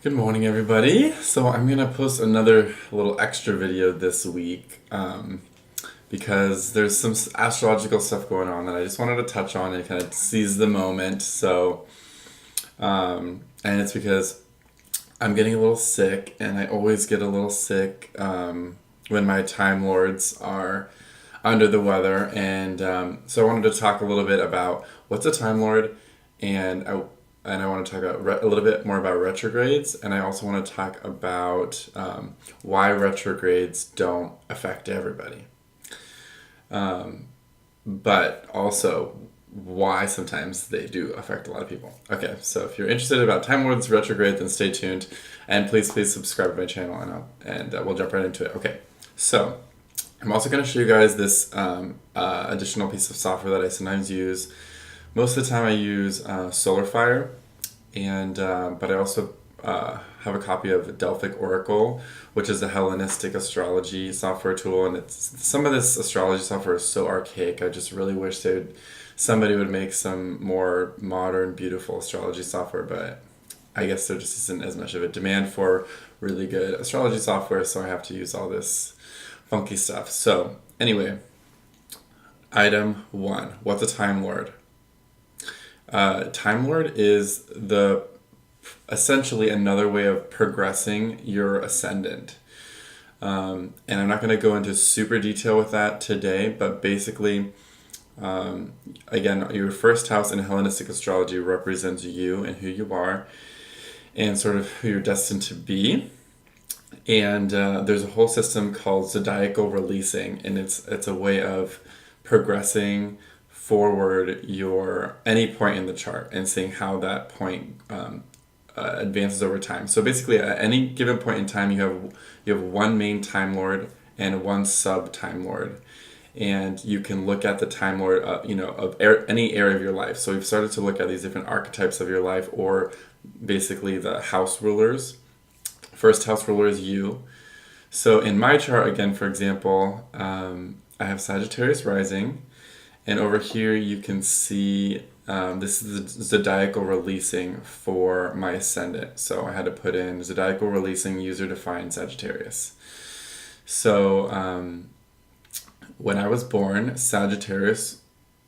Good morning, everybody. So I'm gonna post another little extra video this week because there's some astrological stuff going on that I just wanted to touch on and kind of seize the moment. And it's because I'm getting a little sick, and I always get a little sick when my Time Lords are under the weather. And so I wanted to talk a little bit about what's a Time Lord, and I want to talk about a little bit more about retrogrades, and I also want to talk about why retrogrades don't affect everybody, but also why sometimes they do affect a lot of people. Okay, so if you're interested about Time Lords retrograde, then stay tuned, and please subscribe to my channel, and we'll jump right into it. Okay, so I'm also going to show you guys this additional piece of software that I sometimes use. Most of the time I use SolarFire, and but I also have a copy of Delphic Oracle, which is a Hellenistic astrology software tool, and some of this astrology software is so archaic. I just really wish somebody would make some more modern, beautiful astrology software, but I guess there just isn't as much of a demand for really good astrology software, so I have to use all this funky stuff. So anyway, item 1, what's a Time Lord? Time Lord is essentially another way of progressing your ascendant. And I'm not going to go into super detail with that today, but basically, again, your first house in Hellenistic astrology represents you and who you are and sort of who you're destined to be. And there's a whole system called Zodiacal Releasing, and it's a way of progressing forward any point in the chart and seeing how that point advances over time. So basically, at any given point in time, you have one main Time Lord and one sub Time Lord, and you can look at the Time Lord, any area of your life. So we've started to look at these different archetypes of your life, or basically the house rulers. First house ruler is you. So in my chart, again, for example, I have Sagittarius rising. And over here you can see this is the Zodiacal Releasing for my ascendant. So I had to put in Zodiacal Releasing user defined Sagittarius. So when I was born, Sagittarius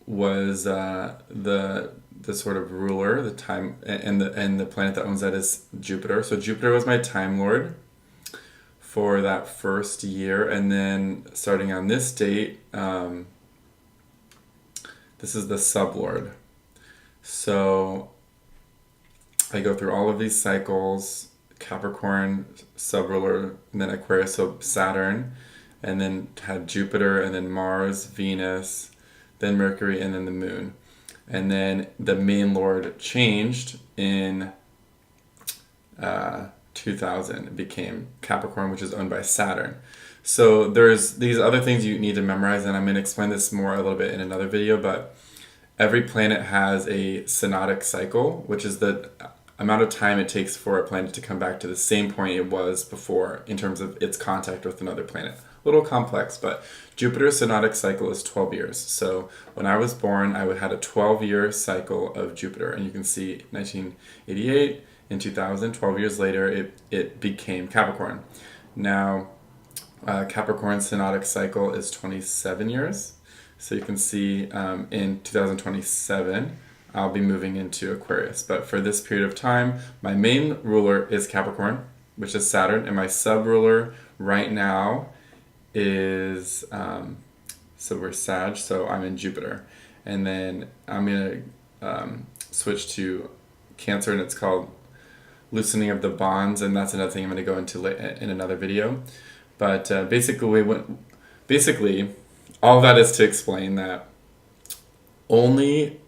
was the sort of ruler, the time, and the planet that owns that is Jupiter. So Jupiter was my Time Lord for that first year, and then starting on this date. This is the sublord. So I go through all of these cycles: Capricorn, subruler, and then Aquarius, so Saturn, and then had Jupiter, and then Mars, Venus, then Mercury, and then the Moon. And then the main lord changed in 2000. It became Capricorn, which is owned by Saturn. So there's these other things you need to memorize, and I'm going to explain this more a little bit in another video, but every planet has a synodic cycle, which is the amount of time it takes for a planet to come back to the same point it was before in terms of its contact with another planet. A little complex, but Jupiter's synodic cycle is 12 years. So when I was born, I had a 12-year cycle of Jupiter, and you can see 1988 and 2000, 12 years later, it became Capricorn. Now, Capricorn's synodic cycle is 27 years. So you can see in 2027, I'll be moving into Aquarius. But for this period of time, my main ruler is Capricorn, which is Saturn, and my sub-ruler right now is, so we're Sag, so I'm in Jupiter. And then I'm going to switch to Cancer, and it's called loosening of the bonds, and that's another thing I'm going to go into in another video. But basically, all that is to explain that only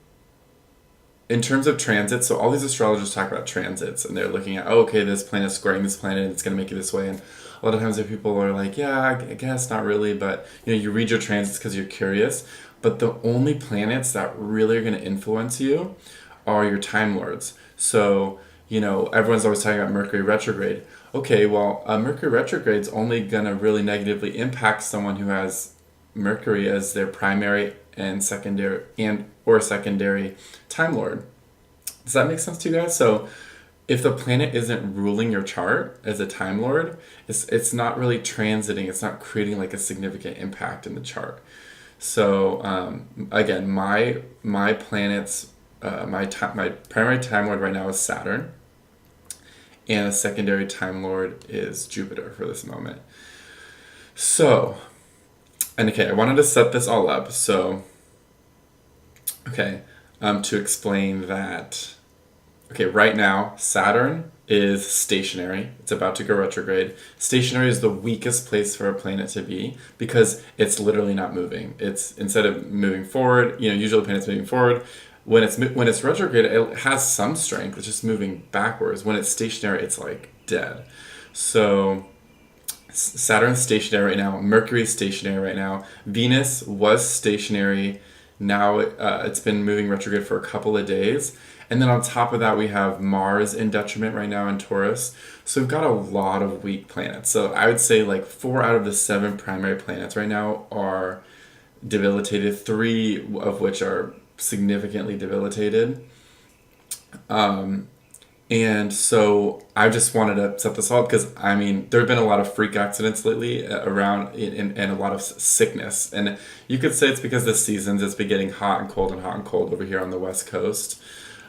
in terms of transits, so all these astrologers talk about transits, and they're looking at, okay, this planet is squaring this planet, and it's going to make it this way. And a lot of times people are like, yeah, I guess not really, but you read your transits because you're curious. But the only planets that really are going to influence you are your Time Lords. So everyone's always talking about Mercury retrograde. Okay, well, Mercury retrograde is only going to really negatively impact someone who has Mercury as their primary and secondary Time Lord. Does that make sense to you guys? So if the planet isn't ruling your chart as a Time Lord, it's not really transiting. It's not creating like a significant impact in the chart. So again, my planets, my primary Time Lord right now is Saturn, and a secondary Time Lord is Jupiter for this moment. So, and okay, I wanted to set this all up. So, okay, to explain that. Okay, right now, Saturn is stationary. It's about to go retrograde. Stationary is the weakest place for a planet to be because it's literally not moving. It's instead of moving forward, usually the planet's moving forward. When it's retrograde, it has some strength. It's just moving backwards. When it's stationary, it's like dead. So Saturn's stationary right now. Mercury's stationary right now. Venus was stationary. Now it's been moving retrograde for a couple of days. And then on top of that, we have Mars in detriment right now in Taurus. So we've got a lot of weak planets. So I would say like 4 out of the 7 primary planets right now are debilitated, 3 of which are significantly debilitated. And so I just wanted to set this all up because, I mean, there have been a lot of freak accidents lately around and a lot of sickness. And you could say it's because the seasons, it's been getting hot and cold over here on the West Coast.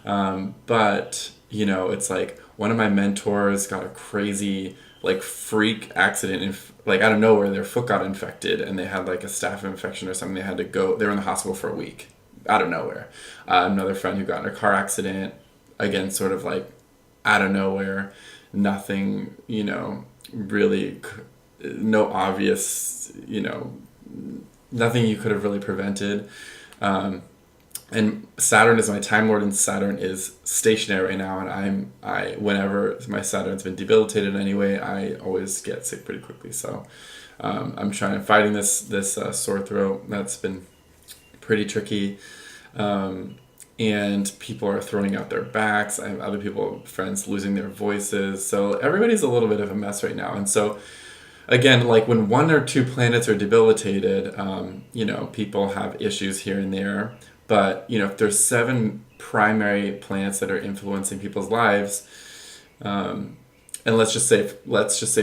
But, it's like one of my mentors got a crazy, like, freak accident, like, out of nowhere, their foot got infected and they had, like, a staph infection or something. They had to go, they were in the hospital for a week, out of nowhere. Another friend who got in a car accident, again, sort of like, out of nowhere, nothing, really, no obvious, nothing you could have really prevented. And Saturn is my Time Lord, and Saturn is stationary right now. And whenever my Saturn's been debilitated anyway, I always get sick pretty quickly. So I'm fighting this sore throat. That's been pretty tricky. And people are throwing out their backs. I have other people, friends, losing their voices. So everybody's a little bit of a mess right now. And so, again, like when 1 or 2 planets are debilitated, people have issues here and there. But, if there's 7 primary planets that are influencing people's lives, and let's just say,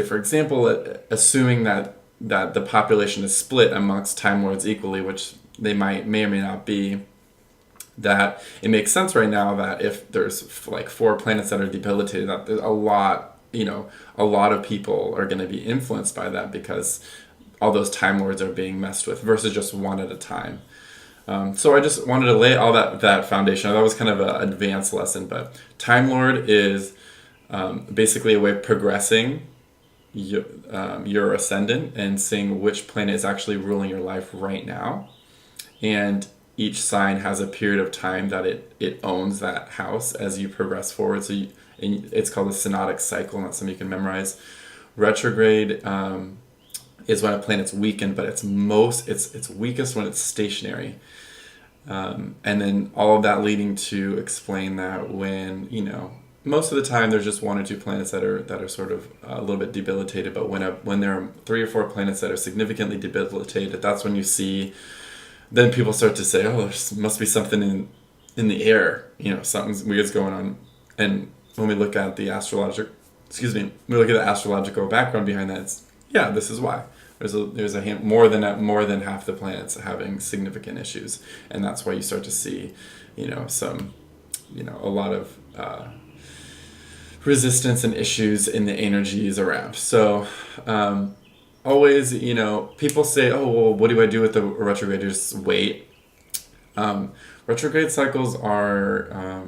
for example, assuming that the population is split amongst Time Lords equally, which they may or may not be, that it makes sense right now that if there's like 4 planets that are debilitated, that there's a lot of people are going to be influenced by that because all those Time Lords are being messed with versus just one at a time. So I just wanted to lay all that foundation. That was kind of an advanced lesson, but Time Lord is basically a way of progressing your ascendant and seeing which planet is actually ruling your life right now. And each sign has a period of time that it owns that house as you progress forward. So it's called a synodic cycle, and that's something you can memorize. Retrograde is when a planet's weakened, but it's weakest when it's stationary. And then all of that leading to explain that when, most of the time there's just 1 or 2 planets that are sort of a little bit debilitated, but when there are 3 or 4 planets that are significantly debilitated, that's when you see, then people start to say, oh, there must be something in the air, something weird's going on. And when we look at the astrological background behind that, this is why. There's a hint, more than half the planets having significant issues, and that's why you start to see, a lot of resistance and issues in the energies around. So always, people say, oh, well, what do I do with the retrograde? Just wait. Retrograde cycles are,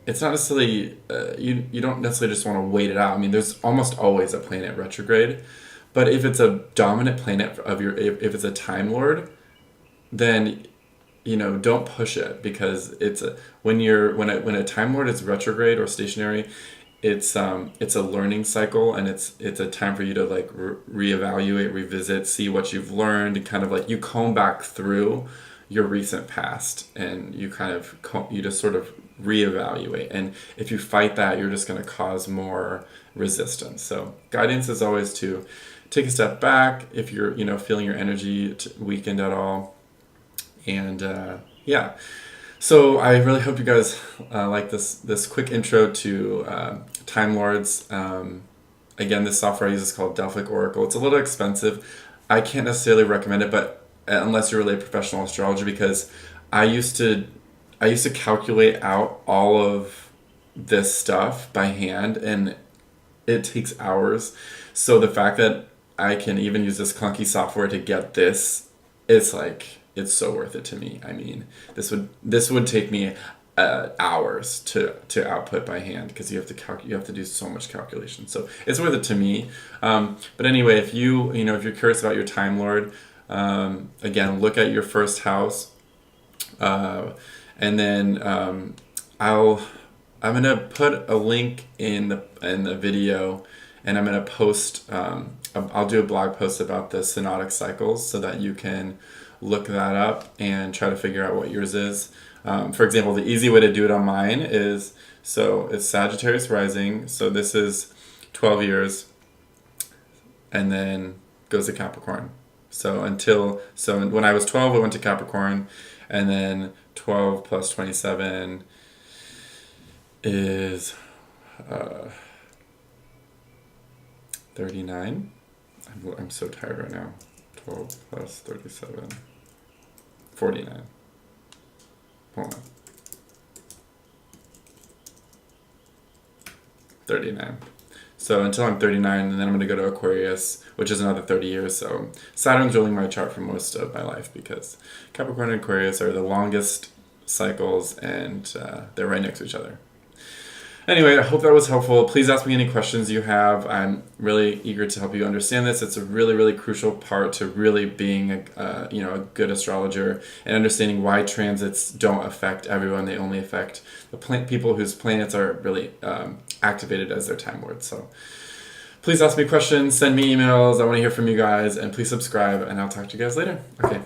it's not necessarily, you don't necessarily just want to wait it out. I mean, there's almost always a planet retrograde. But if it's a dominant planet if it's a Time Lord, then don't push it, because when a Time Lord is retrograde or stationary, it's a learning cycle, and it's a time for you to like reevaluate, revisit, see what you've learned, and kind of like you comb back through your recent past, and you just sort of reevaluate. And if you fight that, you're just going to cause more resistance. So guidance is always to take a step back if you're feeling your energy weakened at all. And so I really hope you guys like this quick intro to Time Lords. Again, this software I use is called Delphic Oracle. It's a little expensive. I can't necessarily recommend it, but unless you're really a professional astrologer, because I used to calculate out all of this stuff by hand, and it takes hours. So the fact that I can even use this clunky software to get this, it's so worth it to me. I mean, this would take me hours to output by hand, because you have to do so much calculation. So it's worth it to me. But anyway, if you're curious about your Time Lord, again, look at your first house, and then I'm gonna put a link in the video, and I'm gonna post. I'll do a blog post about the synodic cycles so that you can look that up and try to figure out what yours is. For example, the easy way to do it on mine is, so it's Sagittarius rising, so this is 12 years, and then goes to Capricorn. So when I was 12, I went to Capricorn, and then 12 plus 27 is 39. I'm so tired right now. 12 plus 37, 49. Hold on. 39. So until I'm 39, and then I'm going to go to Aquarius, which is another 30 years. So Saturn's ruling my chart for most of my life, because Capricorn and Aquarius are the longest cycles, and they're right next to each other. Anyway, I hope that was helpful. Please ask me any questions you have. I'm really eager to help you understand this. It's a really, really crucial part to really being a good astrologer, and understanding why transits don't affect everyone. They only affect the people whose planets are really activated as their Time Lords. So please ask me questions, send me emails. I want to hear from you guys, and please subscribe, and I'll talk to you guys later. Okay.